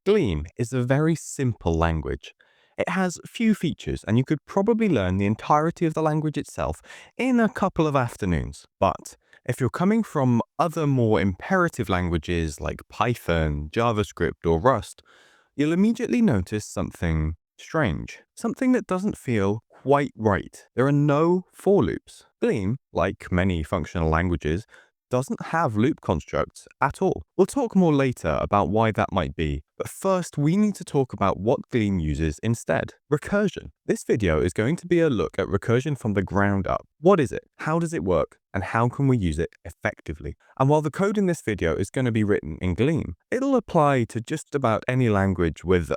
Gleam is a very simple language. It has few features and you could probably learn the entirety of the language itself in a couple of afternoons. But if you're coming from other more imperative languages like Python, JavaScript or Rust, you'll immediately notice something strange, something that doesn't feel quite right. There are no for loops. Gleam, like many functional languages, doesn't have loop constructs at all. We'll talk more later about why that might be, but first we need to talk about what Gleam uses instead. Recursion. This video is going to be a look at recursion from the ground up. What is it? How does it work? And how can we use it effectively? And while the code in this video is going to be written in Gleam, it'll apply to just about any language with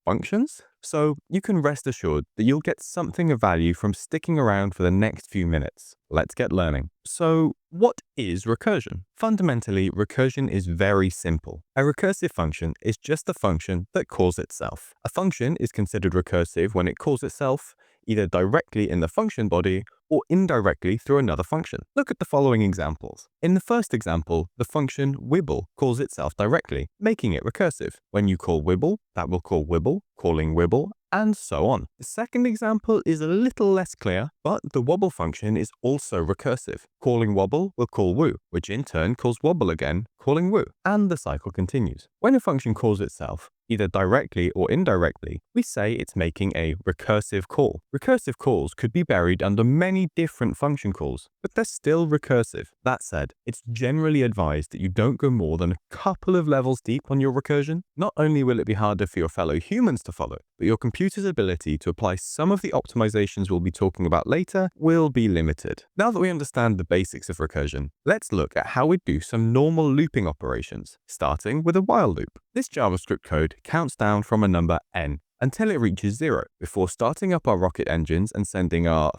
functions. So you can rest assured that you'll get something of value from sticking around for the next few minutes. Let's get learning. So what is recursion? Fundamentally, recursion is very simple. A recursive function is just a function that calls itself. A function is considered recursive when it calls itself either directly in the function body or indirectly through another function. Look at the following examples. In the first example, the function wibble calls itself directly, making it recursive. When you call wibble, that will call wibble, calling wibble, and so on. The second example is a little less clear, but the wobble function is also recursive. Calling wobble will call woo, which in turn calls wobble again, calling woo, and the cycle continues. When a function calls itself, either directly or indirectly, we say it's making a recursive call. Recursive calls could be buried under many different function calls, but they're still recursive. That said, it's generally advised that you don't go more than a couple of levels deep on your recursion. Not only will it be harder for your fellow humans to follow, but your computer's ability to apply some of the optimizations we'll be talking about later will be limited. Now that we understand the basics of recursion, let's look at how we do some normal looping operations, starting with a while loop. This JavaScript code counts down from a number n until it reaches 0 before starting up our rocket engines and sending our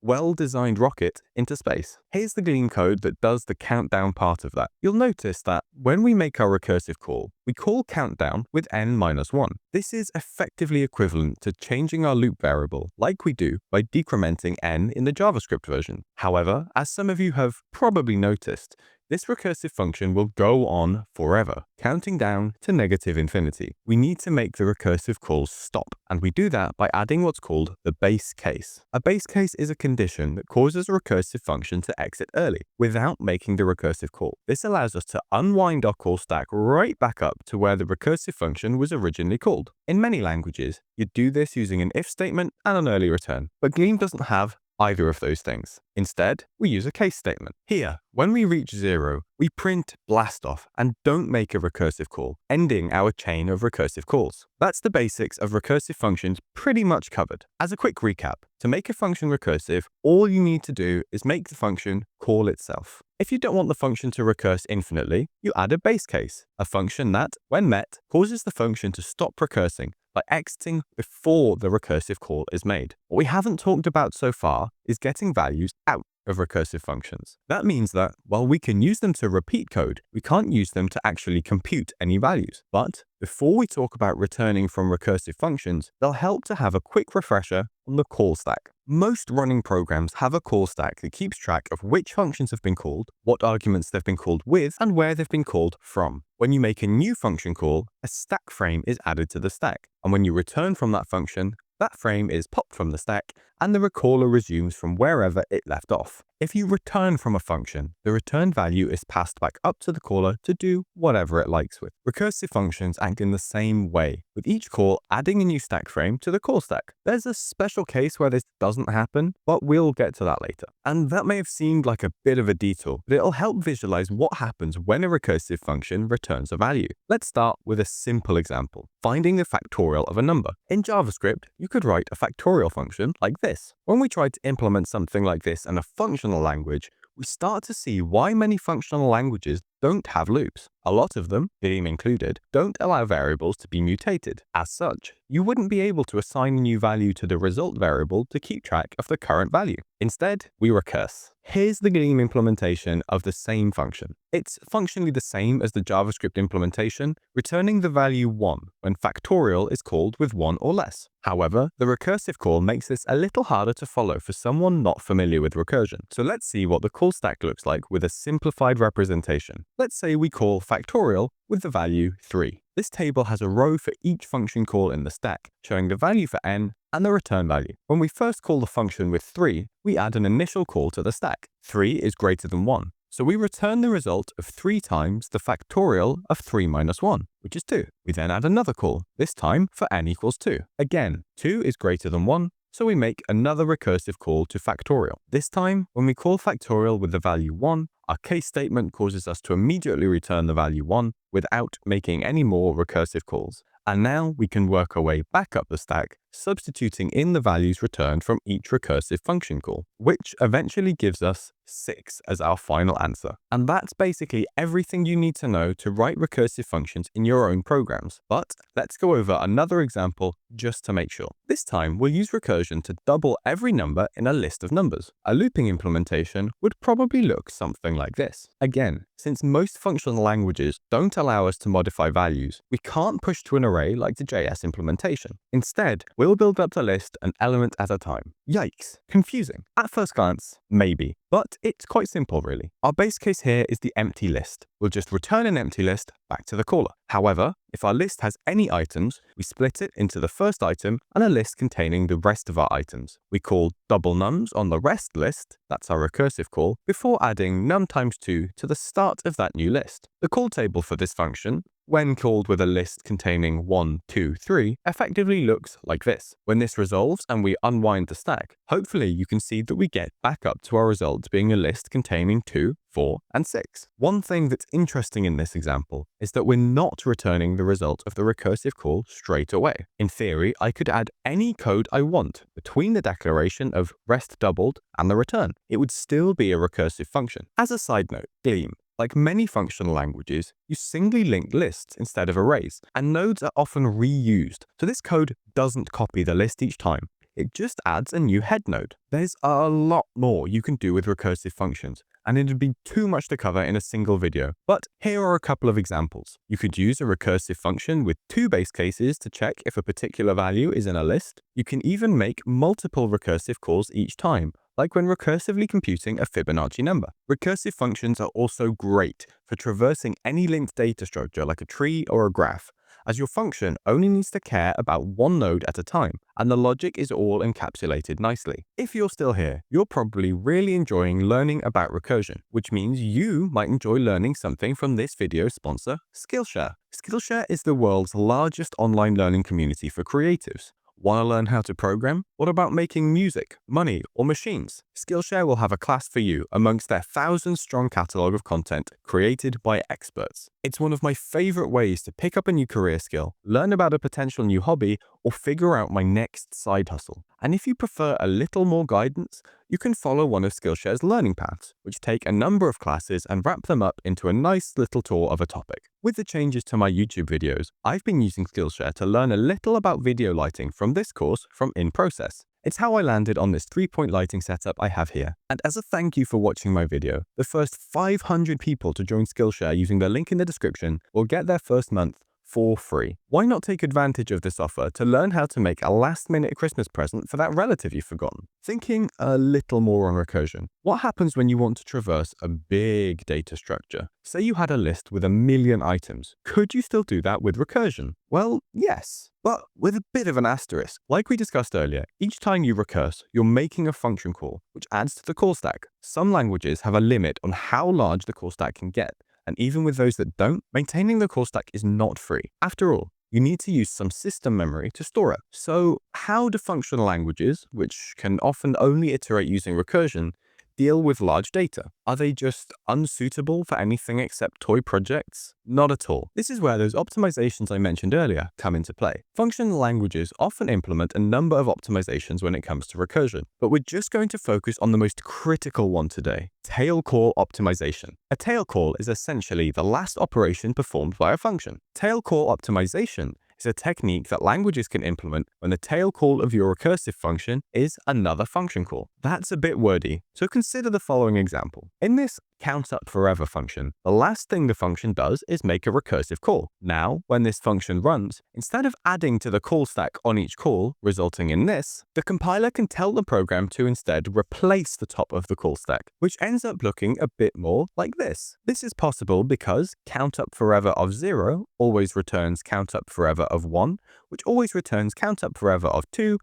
well-designed rocket into space. Here's the Gleam code that does the countdown part of that. You'll notice that when we make our recursive call, we call countdown with n-1. This is effectively equivalent to changing our loop variable like we do by decrementing n in the JavaScript version. However, as some of you have probably noticed, this recursive function will go on forever, counting down to -infinity. We need to make the recursive calls stop, and we do that by adding what's called the base case. A base case is a condition that causes a recursive function to exit early, without making the recursive call. This allows us to unwind our call stack right back up to where the recursive function was originally called. In many languages, you'd do this using an if statement and an early return, but Gleam doesn't have either of those things. Instead, we use a case statement. Here, when we reach 0, we print blast off and don't make a recursive call, ending our chain of recursive calls. That's the basics of recursive functions pretty much covered. As a quick recap, to make a function recursive, all you need to do is make the function call itself. If you don't want the function to recurse infinitely, you add a base case, a function that, when met, causes the function to stop recursing by exiting before the recursive call is made. What we haven't talked about so far is getting values out of recursive functions. That means that while we can use them to repeat code, we can't use them to actually compute any values. But before we talk about returning from recursive functions, they'll help to have a quick refresher on the call stack. Most running programs have a call stack that keeps track of which functions have been called, what arguments they've been called with, and where they've been called from. When you make a new function call, a stack frame is added to the stack, and when you return from that function, that frame is popped from the stack, and the recaller resumes from wherever it left off. If you return from a function, the return value is passed back up to the caller to do whatever it likes with. Recursive functions act in the same way, with each call adding a new stack frame to the call stack. There's a special case where this doesn't happen, but we'll get to that later. And that may have seemed like a bit of a detour, but it'll help visualize what happens when a recursive function returns a value. Let's start with a simple example, finding the factorial of a number. In JavaScript, you could write a factorial function like this. When we try to implement something like this in a functional language, we start to see why many functional languages don't have loops. A lot of them, Gleam included, don't allow variables to be mutated. As such, you wouldn't be able to assign a new value to the result variable to keep track of the current value. Instead, we recurse. Here's the Gleam implementation of the same function. It's functionally the same as the JavaScript implementation, returning the value 1 when factorial is called with 1 or less. However, the recursive call makes this a little harder to follow for someone not familiar with recursion. So let's see what the call stack looks like with a simplified representation. Let's say we call factorial with the value 3. This table has a row for each function call in the stack, showing the value for n and the return value. When we first call the function with 3, we add an initial call to the stack. 3 is greater than 1. So we return the result of 3 times the factorial of 3 minus 1, which is 2. We then add another call, this time for n equals 2. Again, 2 is greater than 1, so we make another recursive call to factorial. This time, when we call factorial with the value 1, our case statement causes us to immediately return the value 1 without making any more recursive calls. And now we can work our way back up the stack, substituting in the values returned from each recursive function call, which eventually gives us 6 as our final answer. And that's basically everything you need to know to write recursive functions in your own programs. But let's go over another example just to make sure. This time we'll use recursion to double every number in a list of numbers. A looping implementation would probably look something like this. Again, since most functional languages don't allow us to modify values, we can't push to an array like the JS implementation. Instead, we'll build up the list an element at a time. Yikes, confusing. At first glance, maybe, but it's quite simple really. Our base case here is the empty list. We'll just return an empty list back to the caller. However, if our list has any items, we split it into the first item and a list containing the rest of our items. We call double nums on the rest list, that's our recursive call, before adding num times 2 to the start of that new list. The call table for this function, when called with a list containing 1, 2, 3, effectively looks like this. When this resolves and we unwind the stack, hopefully you can see that we get back up to our result being a list containing 2, 4, and 6. One thing that's interesting in this example is that we're not returning the result of the recursive call straight away. In theory, I could add any code I want between the declaration of rest doubled and the return. It would still be a recursive function. As a side note, Gleam, like many functional languages, use singly linked lists instead of arrays, and nodes are often reused, so this code doesn't copy the list each time. It just adds a new head node. There's a lot more you can do with recursive functions, and it'd be too much to cover in a single video. But here are a couple of examples. You could use a recursive function with 2 base cases to check if a particular value is in a list. You can even make multiple recursive calls each time, like when recursively computing a Fibonacci number. Recursive functions are also great for traversing any linked data structure like a tree or a graph, as your function only needs to care about one node at a time, and the logic is all encapsulated nicely. If you're still here, you're probably really enjoying learning about recursion, which means you might enjoy learning something from this video's sponsor, Skillshare. Skillshare is the world's largest online learning community for creatives. Want to learn how to program? What about making music, money, or machines? Skillshare will have a class for you amongst their 1,000-strong catalog of content created by experts. It's one of my favorite ways to pick up a new career skill, learn about a potential new hobby, or figure out my next side hustle. And if you prefer a little more guidance, you can follow one of Skillshare's learning paths, which take a number of classes and wrap them up into a nice little tour of a topic. With the changes to my YouTube videos, I've been using Skillshare to learn a little about video lighting from this course from In Process. It's how I landed on this 3-point lighting setup I have here. And as a thank you for watching my video, the first 500 people to join Skillshare using the link in the description will get their first month for free. Why not take advantage of this offer to learn how to make a last-minute Christmas present for that relative you've forgotten? Thinking a little more on recursion, what happens when you want to traverse a big data structure? Say you had a list with 1 million items. Could you still do that with recursion? Well, yes, but with a bit of an asterisk. Like we discussed earlier, each time you recurse, you're making a function call, which adds to the call stack. Some languages have a limit on how large the call stack can get, and even with those that don't, maintaining the call stack is not free. After all, you need to use some system memory to store it. So how do functional languages, which can often only iterate using recursion, deal with large data? Are they just unsuitable for anything except toy projects? Not at all. This is where those optimizations I mentioned earlier come into play. Functional languages often implement a number of optimizations when it comes to recursion, but we're just going to focus on the most critical one today: tail call optimization. A tail call is essentially the last operation performed by a function. Tail call optimization is a technique that languages can implement when the tail call of your recursive function is another function call. That's a bit wordy, so consider the following example. In this countup_forever function, the last thing the function does is make a recursive call. Now, when this function runs, instead of adding to the call stack on each call, resulting in this, the compiler can tell the program to instead replace the top of the call stack, which ends up looking a bit more like this. This is possible because countup_forever of 0 always returns countup_forever of 1, which always returns countup_forever of 2,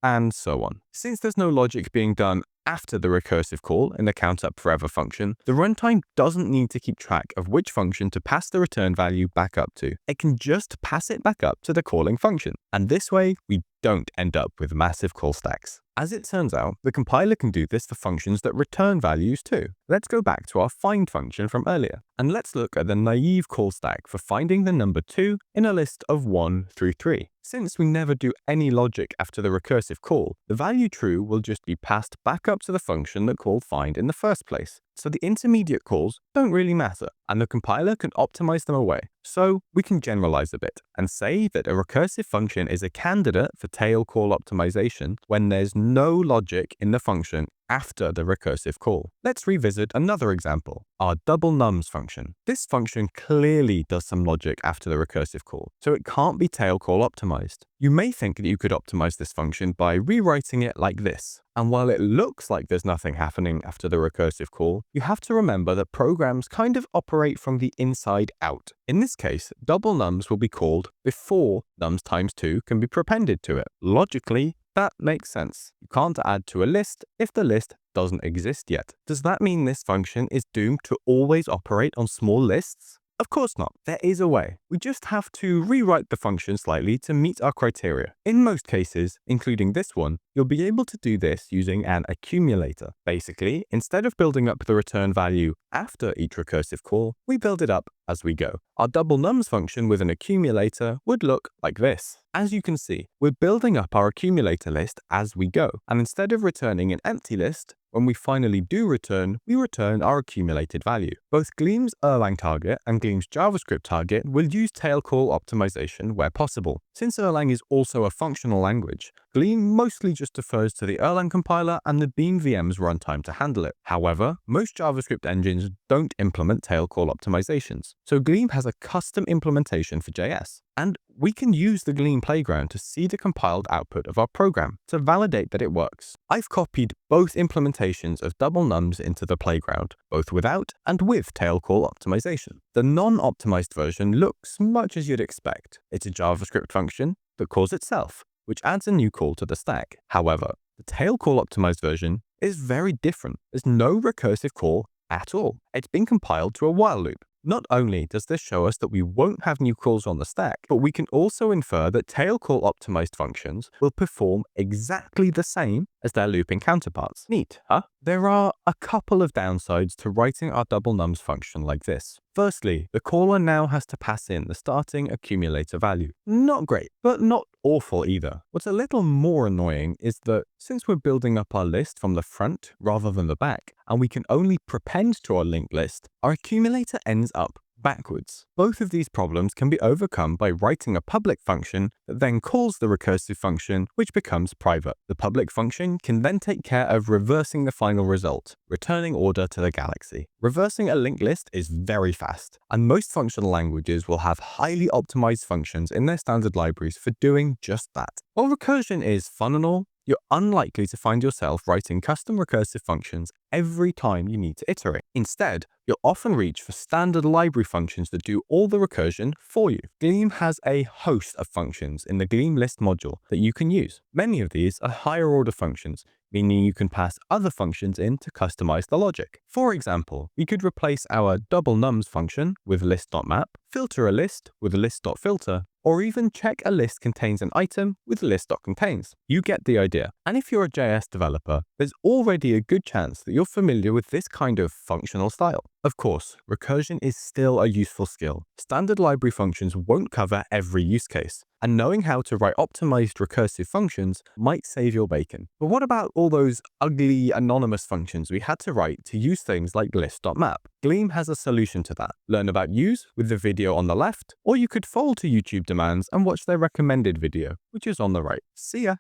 and so on. Since there's no logic being done after the recursive call in the countup_forever function, the runtime doesn't need to keep track of which function to pass the return value back up to. It can just pass it back up to the calling function. And this way, we don't end up with massive call stacks. As it turns out, the compiler can do this for functions that return values too. Let's go back to our find function from earlier, and let's look at the naive call stack for finding the number 2 in a list of 1 through 3. Since we never do any logic after the recursive call, the value true will just be passed back up to the function that called find in the first place. So the intermediate calls don't really matter, and the compiler can optimize them away. So we can generalize a bit and say that a recursive function is a candidate for tail call optimization when there's no logic in the function after the recursive call. Let's revisit another example, our double nums function. This function clearly does some logic after the recursive call, so it can't be tail call optimized. You may think that you could optimize this function by rewriting it like this. And while it looks like there's nothing happening after the recursive call, you have to remember that programs kind of operate from the inside out. In this case, double nums will be called before nums times 2 can be prepended to it. Logically, that makes sense. You can't add to a list if the list doesn't exist yet. Does that mean this function is doomed to always operate on small lists? Of course not. There is a way. We just have to rewrite the function slightly to meet our criteria. In most cases, including this one, you'll be able to do this using an accumulator. Basically, instead of building up the return value after each recursive call, we build it up as we go. Our double nums function with an accumulator would look like this. As you can see, we're building up our accumulator list as we go, and instead of returning an empty list, when we finally do return, we return our accumulated value. Both Gleam's Erlang target and Gleam's JavaScript target will use tail call optimization where possible. Since Erlang is also a functional language, Gleam mostly just defers to the Erlang compiler and the Beam VM's runtime to handle it. However, most JavaScript engines don't implement tail call optimizations, so Gleam has a custom implementation for JS. And we can use the Gleam playground to see the compiled output of our program to validate that it works. I've copied both implementations of double nums into the playground, both without and with tail call optimization. The non-optimized version looks much as you'd expect. It's a JavaScript function that calls itself, which adds a new call to the stack. However, the tail call optimized version is very different. There's no recursive call at all. It's been compiled to a while loop. Not only does this show us that we won't have new calls on the stack, but we can also infer that tail call optimized functions will perform exactly the same as their looping counterparts. Neat, huh? There are a couple of downsides to writing our double nums function like this. Firstly, the caller now has to pass in the starting accumulator value. Not great, but not awful either. What's a little more annoying is that since we're building up our list from the front rather than the back, and we can only prepend to our linked list, our accumulator ends up backwards. Both of these problems can be overcome by writing a public function that then calls the recursive function, which becomes private. The public function can then take care of reversing the final result, returning order to the galaxy. Reversing a linked list is very fast, and most functional languages will have highly optimized functions in their standard libraries for doing just that. While recursion is fun and all, you're unlikely to find yourself writing custom recursive functions every time you need to iterate. Instead, you'll often reach for standard library functions that do all the recursion for you. Gleam has a host of functions in the Gleam list module that you can use. Many of these are higher order functions, meaning you can pass other functions in to customize the logic. For example, we could replace our double nums function with list.map, filter a list with list.filter, or even check a list contains an item with list.contains. You get the idea. And if you're a JS developer, there's already a good chance that you're familiar with this kind of functional style. Of course, recursion is still a useful skill. Standard library functions won't cover every use case, and knowing how to write optimized recursive functions might save your bacon. But what about all those ugly anonymous functions we had to write to use things like list.map? Gleam has a solution to that. Learn about use with the video on the left, or you could fold to YouTube demands and watch their recommended video, which is on the right. See ya!